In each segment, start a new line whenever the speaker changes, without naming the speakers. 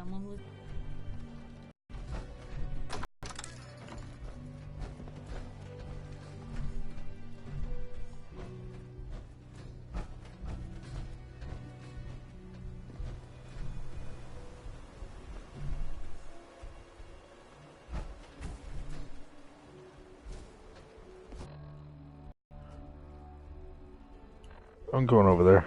someone was...
I'm going over there.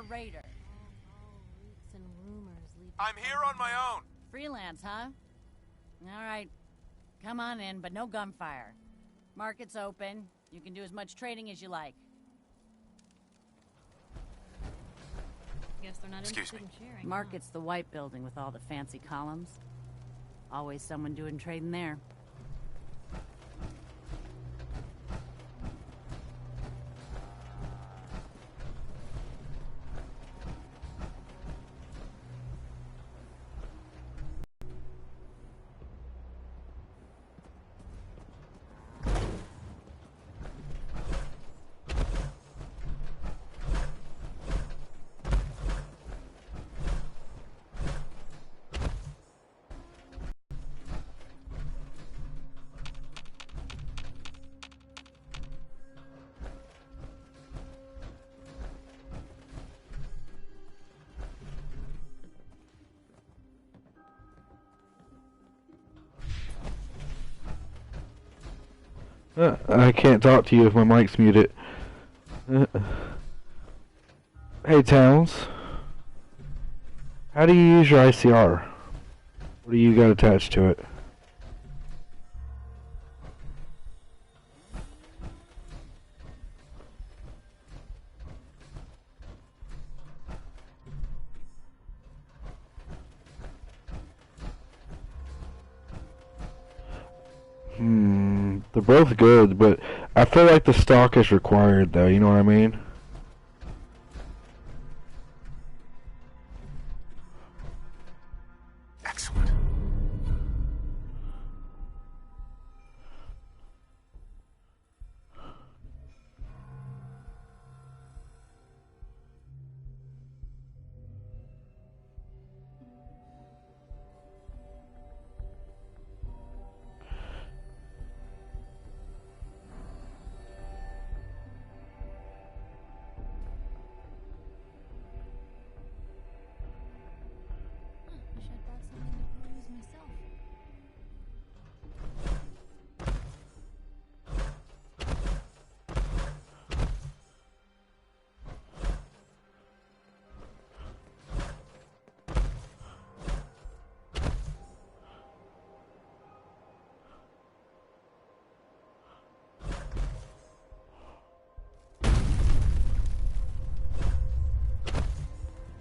Raider.
I'm here on my own.
Freelance, huh? All right. Come on in, but no gunfire. Market's open. You can do as much trading as you like.
Guess they're not
interested
in sharing.
Market's the white building with all the fancy columns. Always someone doing trading there.
I can't talk to you if my mic's muted. Hey, Towns. How do you use your ICR? What do you got attached to it? They're both good, but I feel like the stock is required, though, you know what I mean?
Excellent.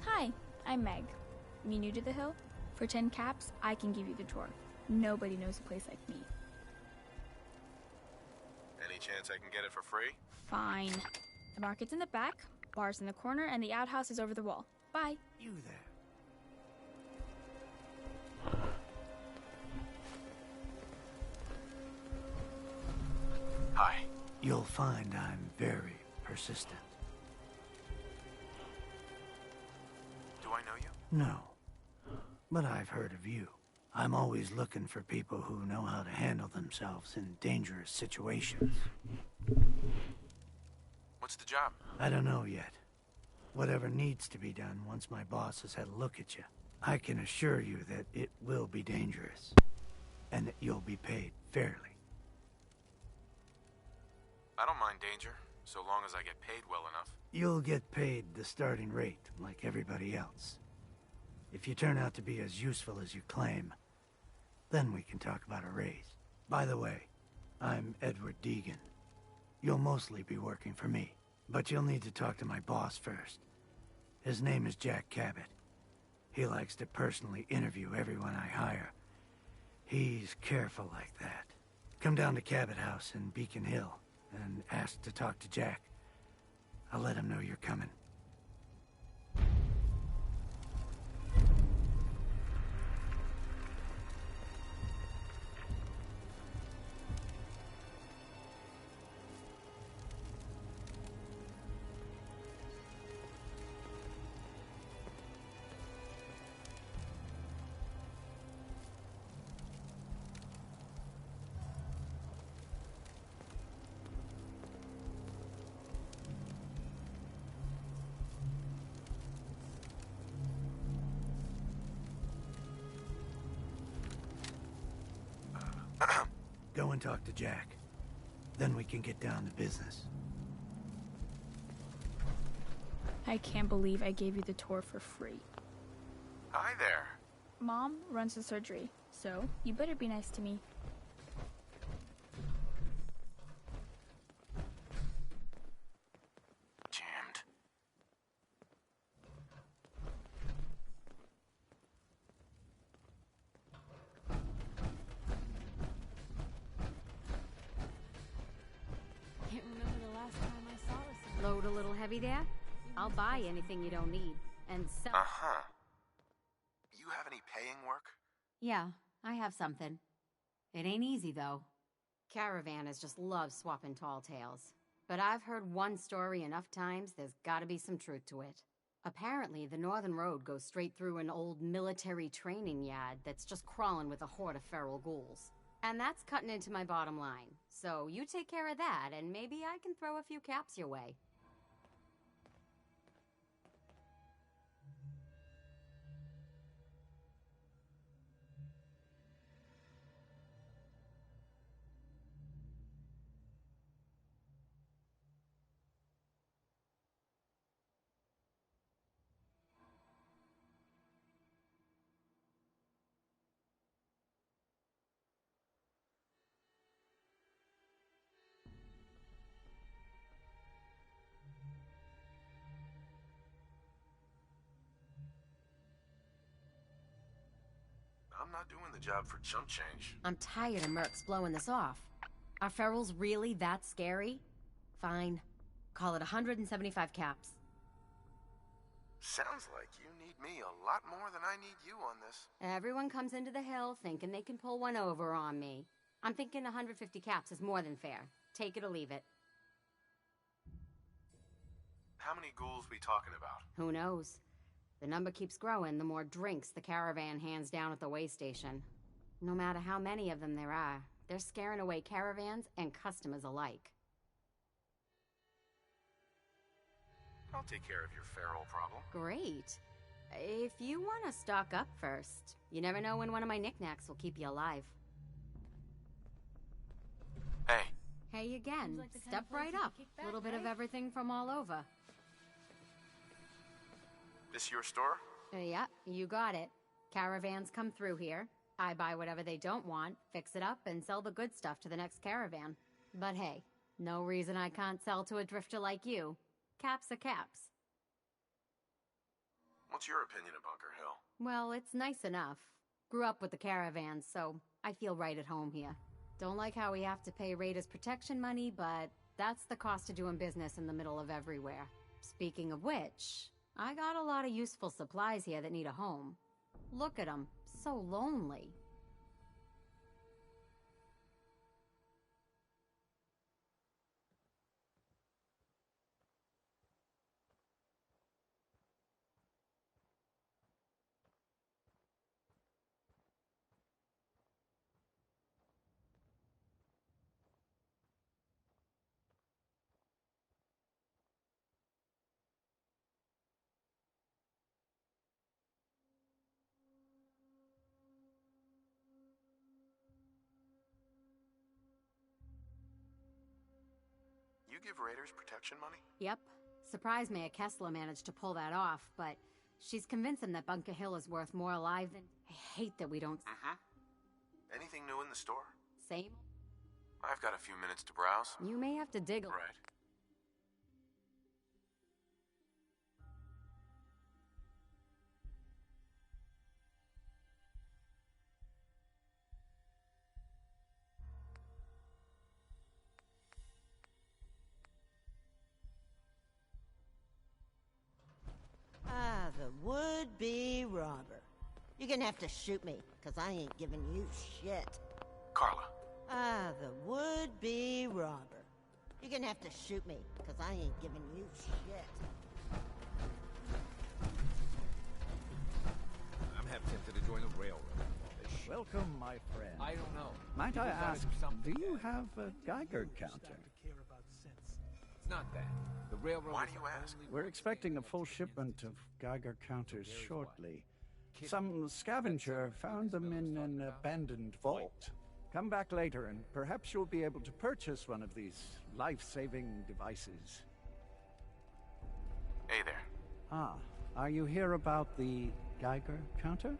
Hi, I'm Meg. You new to the Hill?
For 10 caps, I can give you the tour. Nobody knows a place like me.
Any chance I can get it for free?
Fine. The market's in the back, bar's in the corner, and the outhouse is over the wall. Bye.
You there.
Hi.
You'll find I'm very persistent.
Do I know you?
No. But I've heard of you. I'm always looking for people who know how to handle themselves in dangerous situations.
What's the job?
I don't know yet. Whatever needs to be done once my boss has had a look at you. I can assure you that it will be dangerous. And that you'll be paid fairly.
I don't mind danger, so long as I get paid well enough.
You'll get paid the starting rate, like everybody else. If you turn out to be as useful as you claim, then we can talk about a raise. By the way, I'm Edward Deegan. You'll mostly be working for me, but you'll need to talk to my boss first. His name is Jack Cabot. He likes to personally interview everyone I hire. He's careful like that. Come down to Cabot House in Beacon Hill and ask to talk to Jack. I'll let him know you're coming. Go and talk to Jack. Then we can get down to business.
I can't believe I gave you the tour for free.
Hi there.
Mom runs the surgery, so you better be nice to me.
Jammed.
Can't remember the last time I saw this. Load a little heavy there? I'll buy anything you don't need. And sell.
Uh-huh. You have any paying work?
Yeah, I have something. It ain't easy, though. Caravanners just love swapping tall tales. But I've heard one story enough times, there's gotta be some truth to it. Apparently, the Northern Road goes straight through an old military training yard that's just crawling with a horde of feral ghouls. And that's cutting into my bottom line. So you take care of that, and maybe I can throw a few caps your way.
I'm not doing the job for chump change.
I'm tired of mercs blowing this off. Are ferals really that scary? Fine. Call it 175 caps.
Sounds like you need me a lot more than I need you on this.
Everyone comes into the hill thinking they can pull one over on me. I'm thinking 150 caps is more than fair. Take it or leave it.
How many ghouls we talking about?
Who knows? The number keeps growing the more drinks the caravan hands down at the way station. No matter how many of them there are, they're scaring away caravans and customers alike.
I'll take care of your feral problem.
Great. If you want to stock up first, you never know when one of my knickknacks will keep you alive.
Hey.
Hey again.
like the kind
Step
of place
right
you can
up.
kick
A
back,
little bit of
right?
everything from all over.
This your store?
Yeah, you got it. Caravans come through here. I buy whatever they don't want, fix it up, and sell the good stuff to the next caravan. But hey, no reason I can't sell to a drifter like you. Caps are caps.
What's your opinion of Bunker Hill?
Well, it's nice enough. Grew up with the caravans, so I feel right at home here. Don't like how we have to pay raiders protection money, but that's the cost of doing business in the middle of everywhere. Speaking of which, I got a lot of useful supplies here that need a home. Look at them, so lonely.
You give raiders protection money?
Yep. Surprised Mayor Kessler managed to pull that off, but she's convinced him that Bunker Hill is worth more alive than... I hate that we don't...
Anything new in the store?
Same?
I've got a few minutes to browse.
You may have to dig a...
Right.
Ah, the would-be robber. You're gonna have to shoot me, because I ain't giving you shit.
Carla.
Ah, the would-be robber. You're gonna have to shoot me, because I ain't giving you shit.
I'm half tempted to join the railroad.
Welcome, my friend.
I don't know.
Might I
People gotta
ask,
do something.
do you have a Geiger counter?
It's not that. The railroad.
Why
is
do you
the
ask?
only
We're
way
expecting a
to
full
stand
shipment of
against
Geiger counters
Here's
shortly.
why.
Some scavenger found them in an abandoned vault. Come back later and perhaps you'll be able to purchase one of these life-saving devices.
Hey there.
Ah, are you here about the Geiger counter?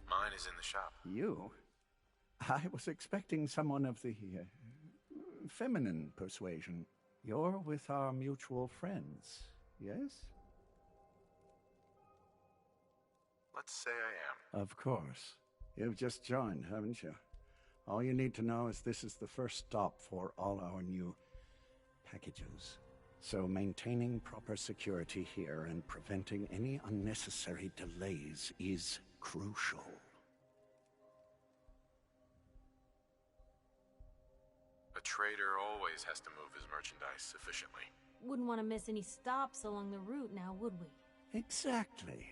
Mine is in the shop.
You? I was expecting someone of the feminine persuasion. You're with our mutual friends, yes?
Let's say I am.
Of course. You've just joined, haven't you? All you need to know is this is the first stop for all our new packages. So maintaining proper security here and preventing any unnecessary delays is crucial.
A trader always has to move his merchandise efficiently.
Wouldn't want to miss any stops along the route now, would we?
Exactly.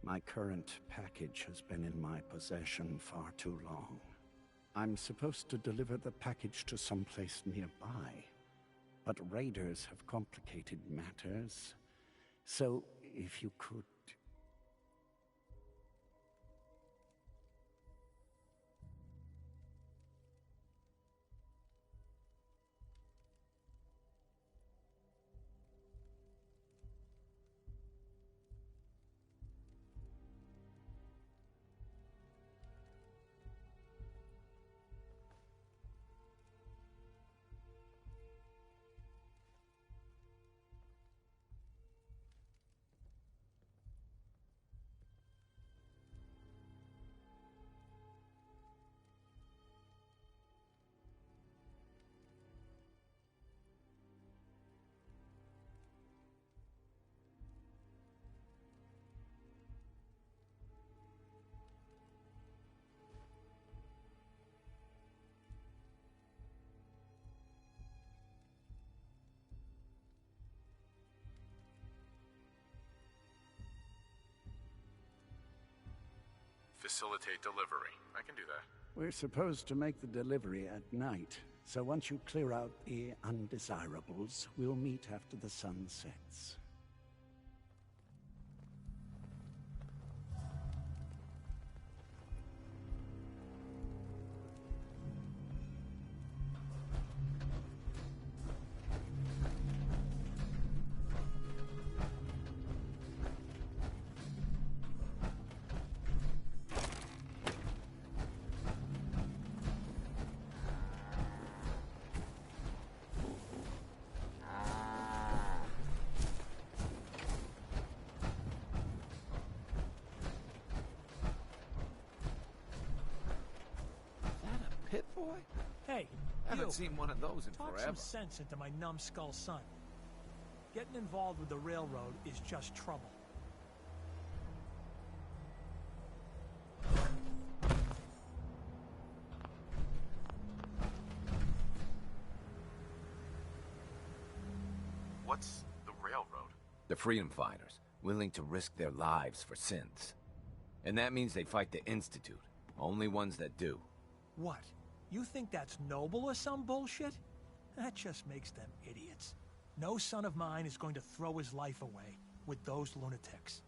My current package has been in my possession far too long. I'm supposed to deliver the package to someplace nearby, but raiders have complicated matters. So, if you could...
Facilitate delivery. I can do that.
We're supposed to make the delivery at night, so once you clear out the undesirables, we'll meet after the sun sets.
boy?
Hey,
I haven't
you.
seen one of those in
Talk
forever.
some sense into my numbskull son. Getting involved with the railroad is just trouble.
What's the railroad?
The freedom fighters, willing to risk their lives for sins. And that means they fight the Institute. Only ones that do.
What? You think that's noble or some bullshit? That just makes them idiots. No son of mine is going to throw his life away with those lunatics.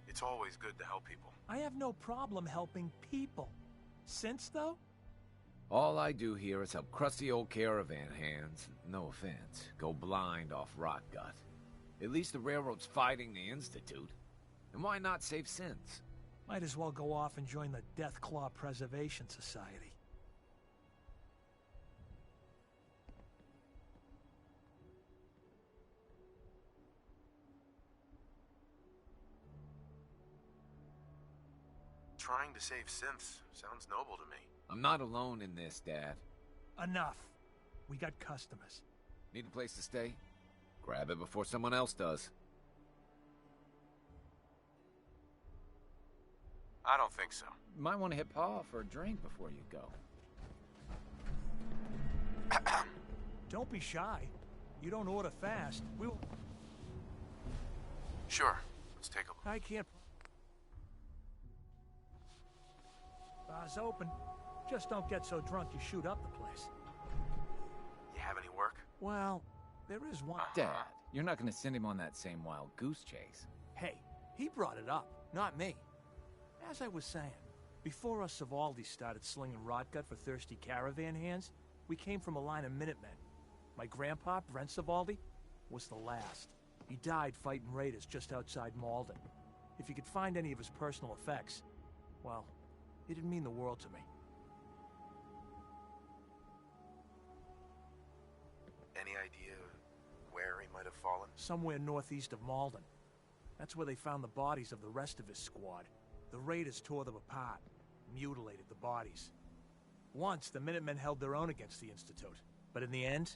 It's always good to help people.
I have no problem helping people. Since, though?
All I do here is help crusty old caravan hands, no offense, go blind off rot gut. At least the railroad's fighting the Institute. And why not save sins?
Might as well go off and join the Deathclaw Preservation Society.
Trying to save synths sounds noble to me.
I'm not alone in this, Dad.
Enough. We got customers.
Need a place to stay? Grab it before someone else does.
I don't think so.
Might want to hit Pa for a drink before you go.
Don't be shy. You don't order fast. We'll...
Sure. Let's take a look.
I can't... Bar's open. Just don't get so drunk you shoot up the place.
You have any work?
Well, there is one...
Dad, you're not going to send him on that same wild goose chase.
Hey, he brought it up, not me. As I was saying, before us Savaldis started slinging rotgut for thirsty caravan hands, we came from a line of Minutemen. My grandpa, Brent Savaldi, was the last. He died fighting raiders just outside Malden. If you could find any of his personal effects, well, it didn't mean the world to me.
Any idea where he might have fallen?
Somewhere northeast of Malden. That's where they found the bodies of the rest of his squad. The raiders tore them apart, mutilated the bodies. Once, the Minutemen held their own against the Institute. But in the end,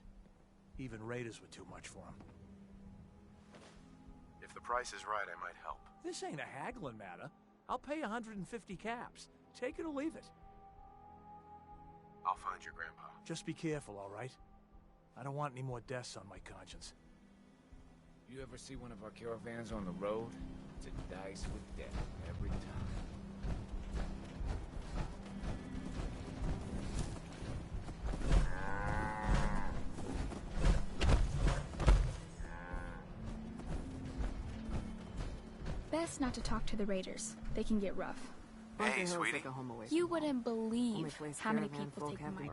even raiders were too much for them.
If the price is right, I might help.
This ain't a haggling matter. I'll pay 150 caps. Take it or leave it.
I'll find your grandpa.
Just be careful, all right? I don't want any more deaths on my conscience.
You ever see one of our caravans on the road? It's a dice with death every time.
Best not to talk to the raiders. They can get rough.
Hey, sweetie.
You wouldn't believe how many people take my...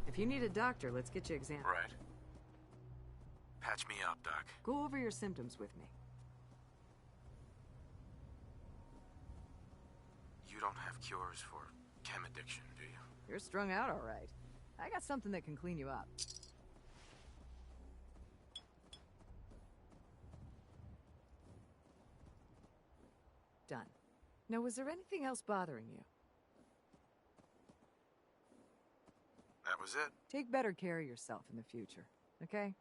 If you need a doctor, let's get you examined.
Right. Patch me up, Doc.
Go over your symptoms with me.
You don't have cures for chem addiction, do you?
You're strung out all right. I got something that can clean you up. Done. Now, was there anything else bothering you?
That was it.
Take better care of yourself in the future, okay?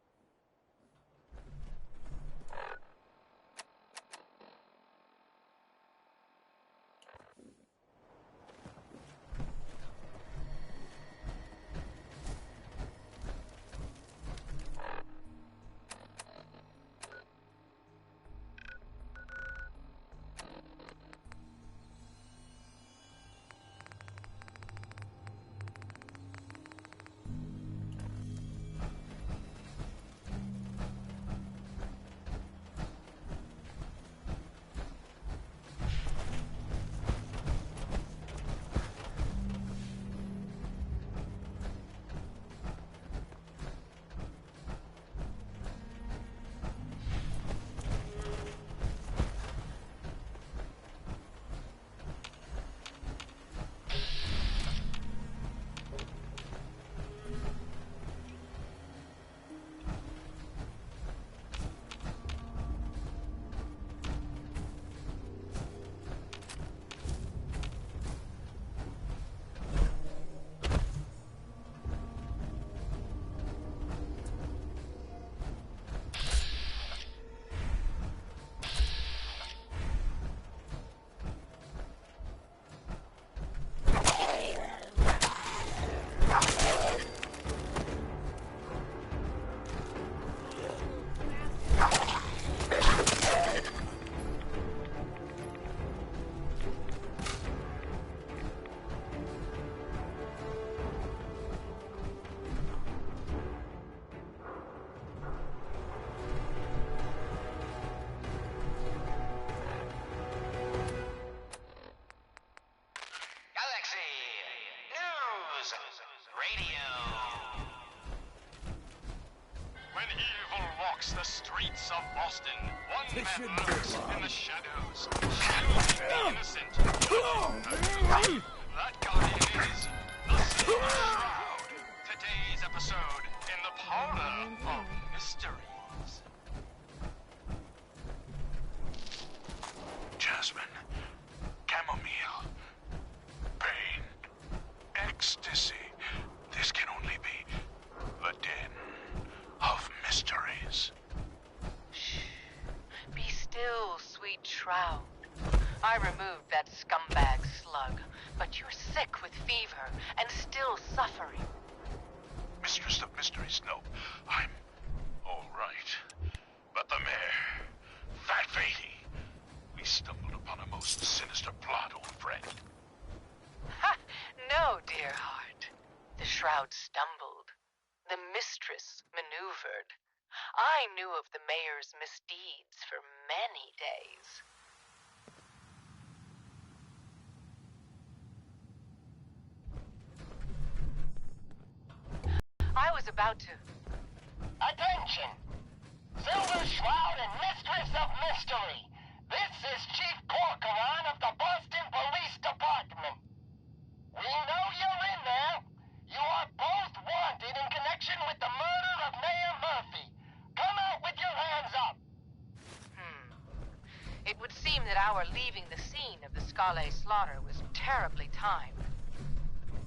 streets of Boston, one man lurks in the shadows, shielding the innocent. That guardian is the Silver Shroud. Today's episode in the Parlor of Mysteries. Jasmine, chamomile, pain, ecstasy. This can only be the den of mysteries.
Shh. Be still, sweet Shroud. I removed that scumbag slug, but you're sick with fever and still suffering.
Mistress of Mysteries, no, I'm all right. But the mayor, Fat Fatey, we stumbled upon a most sinister plot, old friend.
Ha! No, dear heart. The Shroud stumbled. The mistress maneuvered. I knew of the mayor's misdeeds for many days. I was about to...
Attention! Silver Shroud and Mistress of Mystery. This is Chief Corcoran of the Boston Police Department. We know you're in there. You are both wanted in connection with the murder of Mayor Murphy. Come out with your hands up.
It would seem that our leaving the scene of the Scale slaughter was terribly timed.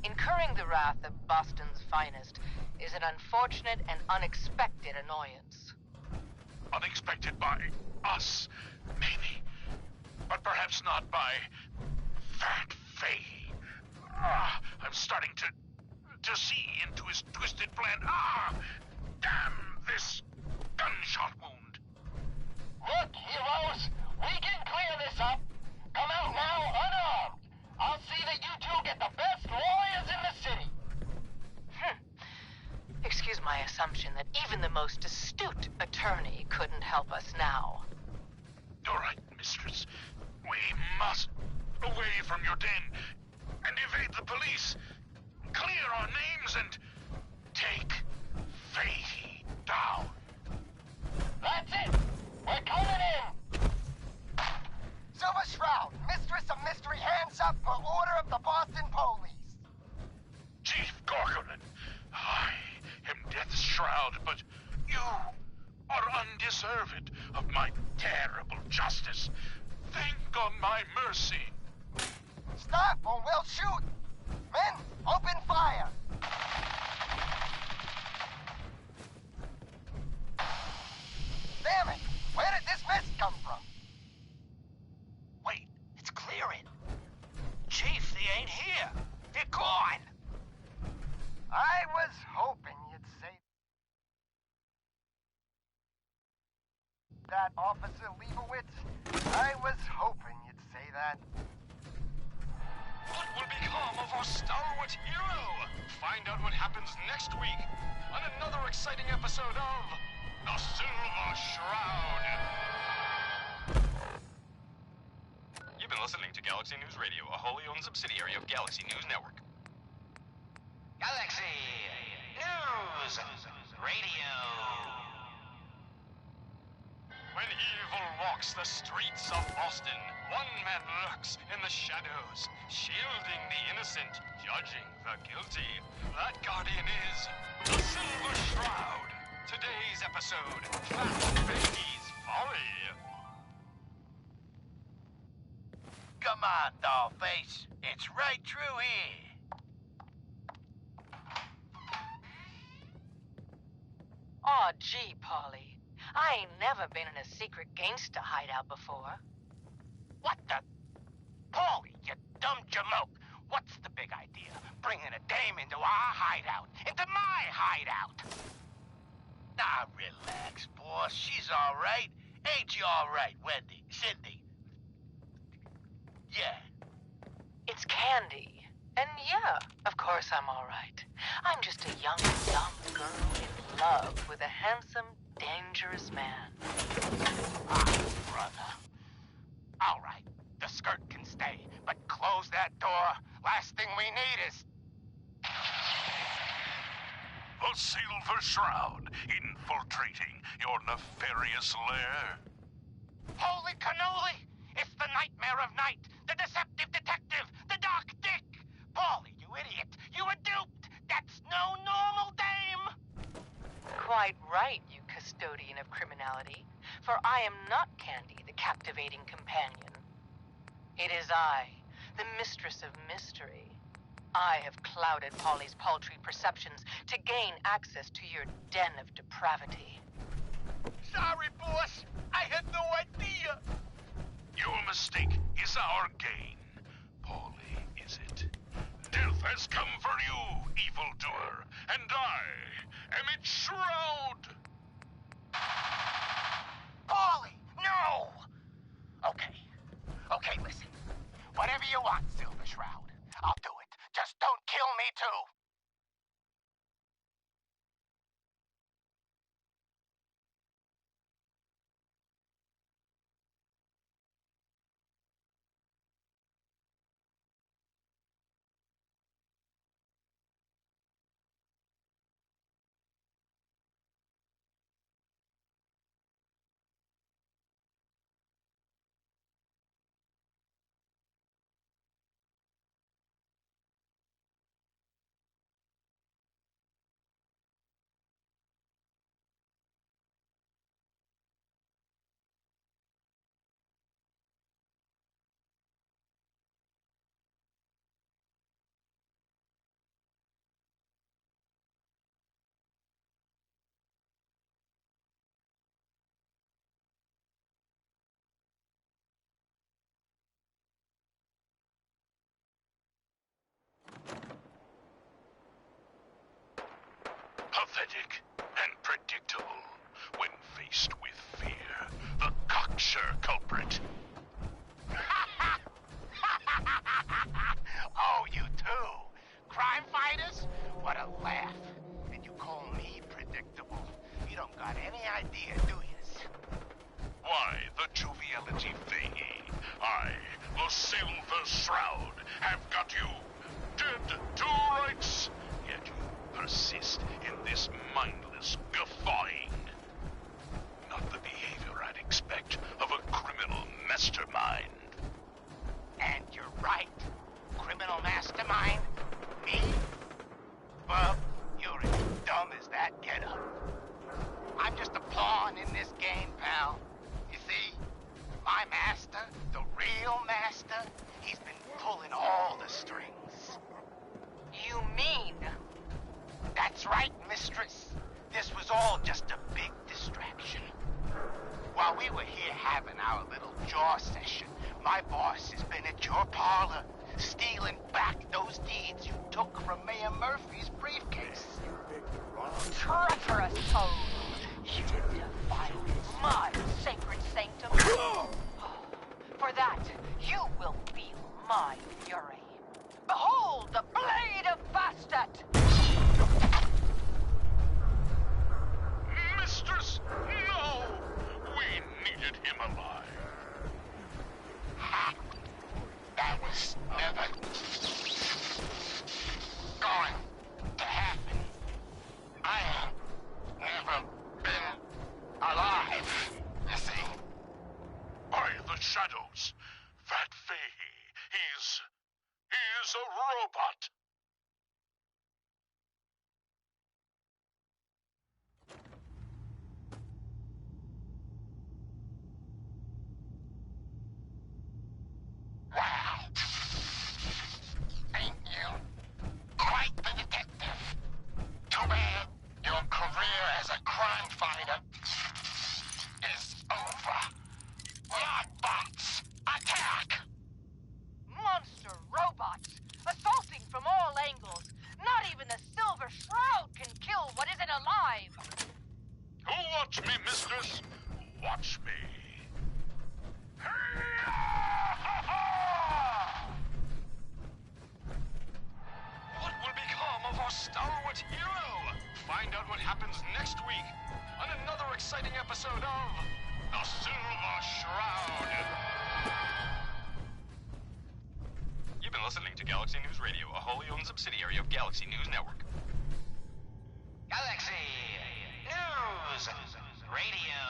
Incurring the wrath of Boston's finest is an unfortunate and unexpected annoyance.
Unexpected by us, maybe. But perhaps not by Fat Faye. I'm starting to see into his twisted plan. Damn this gunshot wound.
Look, heroes, we can clear this up. Come out now unarmed. I'll see that you two get the best lawyers in the city.
Excuse my assumption that even the most astute attorney couldn't help us now.
All right, mistress. We must away from your den and evade the police. Clear our names and take Fatey down.
That's it. We're coming in. Silver Shroud, Mistress of Mystery, hands up for order of the Boston Police.
Chief Corcoran, I am Death's Shroud, but you are undeserved of my terrible justice. Think on my mercy.
Stop or we'll shoot. Men, open fire. Damn it! Where did this mess come from?
Wait, it's clearing. Chief, they ain't here. They're gone.
I was hoping you'd say that, Officer Leibowitz. I was hoping you'd say that.
What will become of our stalwart hero? Find out what happens next week on another exciting episode of The Silver Shroud.
You've been listening to Galaxy News Radio, a wholly owned subsidiary of Galaxy News Network.
Galaxy News Radio.
When evil walks the streets of Boston, one man lurks in the shadows, shielding the innocent, judging the guilty. That guardian is the Silver Shroud. Today's episode, Fat Fatey's Folly.
Come on, Dollface. It's right through here.
Aw, gee, Polly. I ain't never been in a secret gangsta hideout before.
What the? Paulie, you dumb jamoke. What's the big idea? Bringing a dame into our hideout. Into my hideout. Now, relax, boss. She's all right. Ain't you all right, Wendy? Cindy? Yeah.
It's Candy. And yeah, of course I'm all right. I'm just a young, dumb girl in love with a handsome, dangerous man.
Brother. All right, the skirt can stay, but close that door. Last thing we need is...
The Silver Shroud, infiltrating your nefarious lair.
Holy cannoli! It's the Nightmare of Night, the Deceptive Detective, the Dark Dick! Paulie, you idiot! You were duped! That's no normal dame!
Quite right, you custodian of criminality, for I am not Candy, the captivating companion. It is I, the mistress of mystery. I have clouded Polly's paltry perceptions to gain access to your den of depravity.
Sorry, boss! I had no idea!
Your mistake is our gain. Polly, is it? Death has come for you, evildoer, and I am its shroud!
Paulie, no! Okay, listen. Whatever you want, Silver Shroud. I'll do it. Just don't kill me, too!
Pathetic and predictable when faced with fear. The cocksure culprit.
Oh, you too? Crime fighters? What a laugh. And you call me predictable. You don't got any idea, do yous?
Why, the joviality thingy. I, the Silver Shroud, have got you dead to rights. Yet you persist in this mindless guffawing. Not the behavior I'd expect of a criminal mastermind.
And you're right. Criminal mastermind? Me? Bub, you're as dumb as that getup. I'm just a pawn in this game, pal. You see, my master, the real master, he's been pulling all the strings.
You mean?
That's right, mistress. This was all just a big distraction. While we were here having our little jaw session, my boss has been at your parlor, stealing back those deeds you took from Mayor Murphy's briefcase.
Treacherous toad! You defiled my sacred sanctum. For that, you will feel my fury. Behold the blade of Bastet!
Mistress, no! We needed him alive.
That was never going to happen. I ain't never been alive, you see.
By the shadows, that Fahey, he's a robot.
Wow. Ain't you quite the detective? Too bad your career as a crime fighter is over. Lockbots, attack!
Monster robots, assaulting from all angles. Not even the Silver Shroud can kill what isn't alive.
Watch me, mistress. Watch me.
What will become of our stalwart hero? Find out what happens next week on another exciting episode of The Silver Shroud.
You've been listening to Galaxy News Radio, a wholly owned subsidiary of Galaxy News Network.
Galaxy News Radio.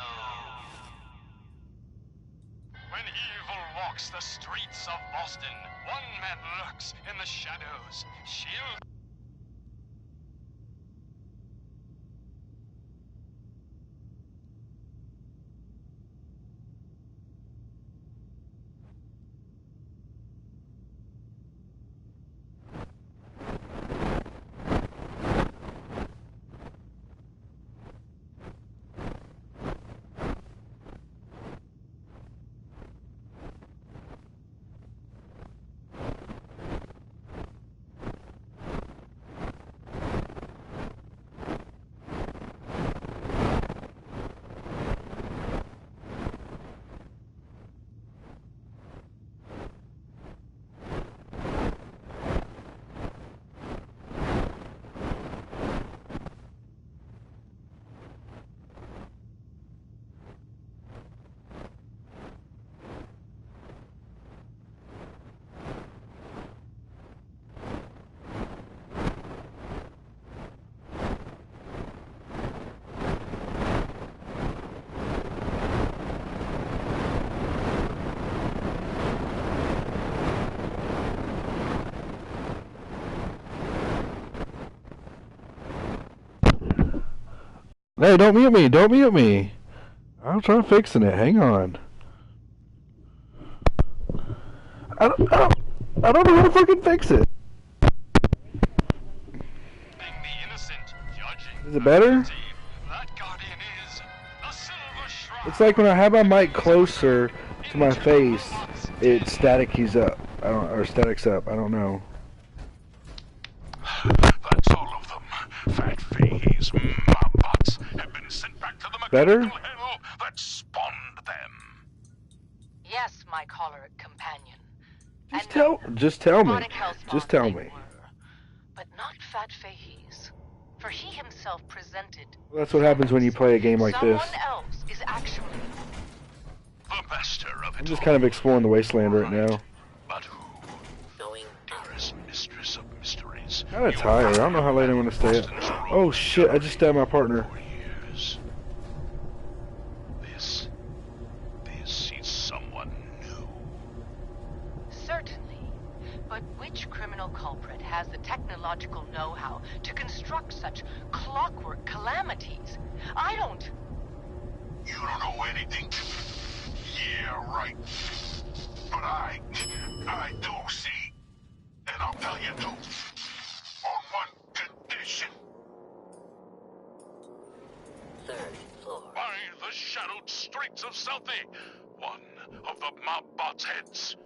When evil walks the streets of Boston, one man lurks in the shadows, shielding.
Hey, don't mute me! Don't mute me! I'm trying fixing it. Hang on. I don't know how to fucking fix it. Is it better? It's like when I have my mic closer to my face, it statics up. Statics up. I don't know.
That's all of them. Fat Fahey's Mobbots have been sent back to the
Better?
mechanical hell that spawned them.
Yes, my choleric companion.
Just tell me. Just tell me.
But not Fat Fahey's. For he himself presented.
Well, that's what happens when you play a game like this.
Someone else is actually
The master of
I'm
it
just kind of exploring the wasteland right now.
But who? Dearest mistress of mysteries.
Kind of tired. I don't know how late I'm going to stay up. Oh shit, I just stabbed my partner.
Years. This is someone new.
certainly. But which criminal culprit has the technological know-how to construct such clockwork calamities? I don't.
You don't know anything. Yeah, right. But I do see. And I'll tell you too. On one condition.
Third floor.
By the shadowed streets of Southie, one of the Mobbot's heads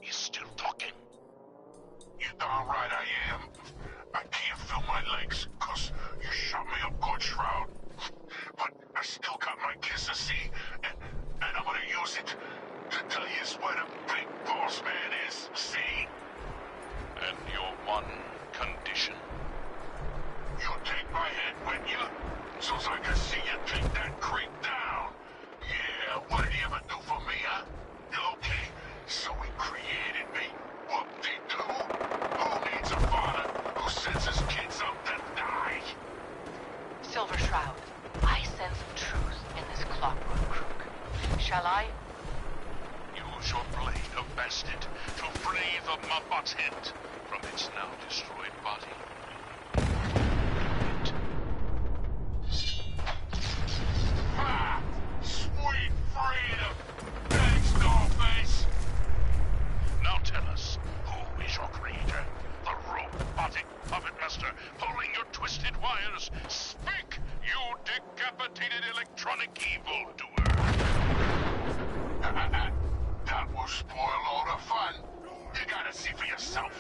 is still talking. You're darn right I am. I can't feel my legs, 'cause you shot me up good, Shroud. But I still got my kiss of sea, and I'm gonna use it to tell you where the big boss man is, see? And your one condition? You take my head with you, so's I can see you take that creep down. Yeah, what did he ever do for me, huh? Okay, so he created me. Whoop-de-doo. Who needs a father who sends his kids up to die?
Silver Shroud, I sense truth in this clockwork crook. Shall I?
Use your blade of Bastet to free the Mobbot's head from its now destroyed body. Ah! Sweet freedom! Thanks, Dollface! Now tell us, who is your creator? The robotic puppet master pulling your twisted wires? Speak, you decapitated electronic evildoer! That will spoil all the fun. You gotta see for yourself.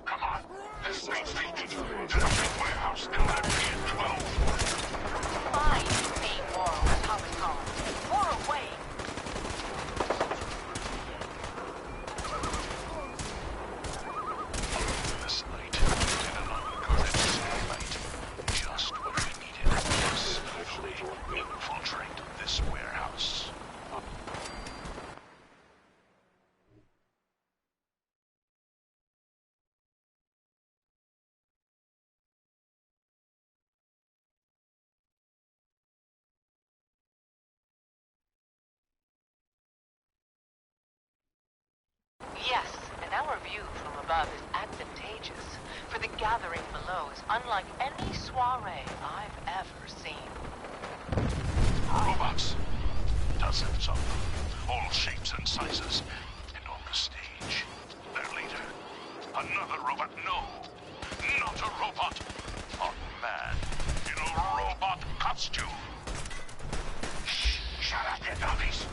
Come on, this thing's taking you to the big warehouse down at Pier 12.
Fine, amoral, as Thomas calls. More away.
This night, in an unguarded satellite, just what we needed to safely infiltrate this warehouse.
unlike any soiree I've ever seen.
Robots. Dozens of them. All shapes and sizes. And on the stage, their leader. Another robot. No. Not a robot. A man in a robot costume. Shh. Shut up, you dummies.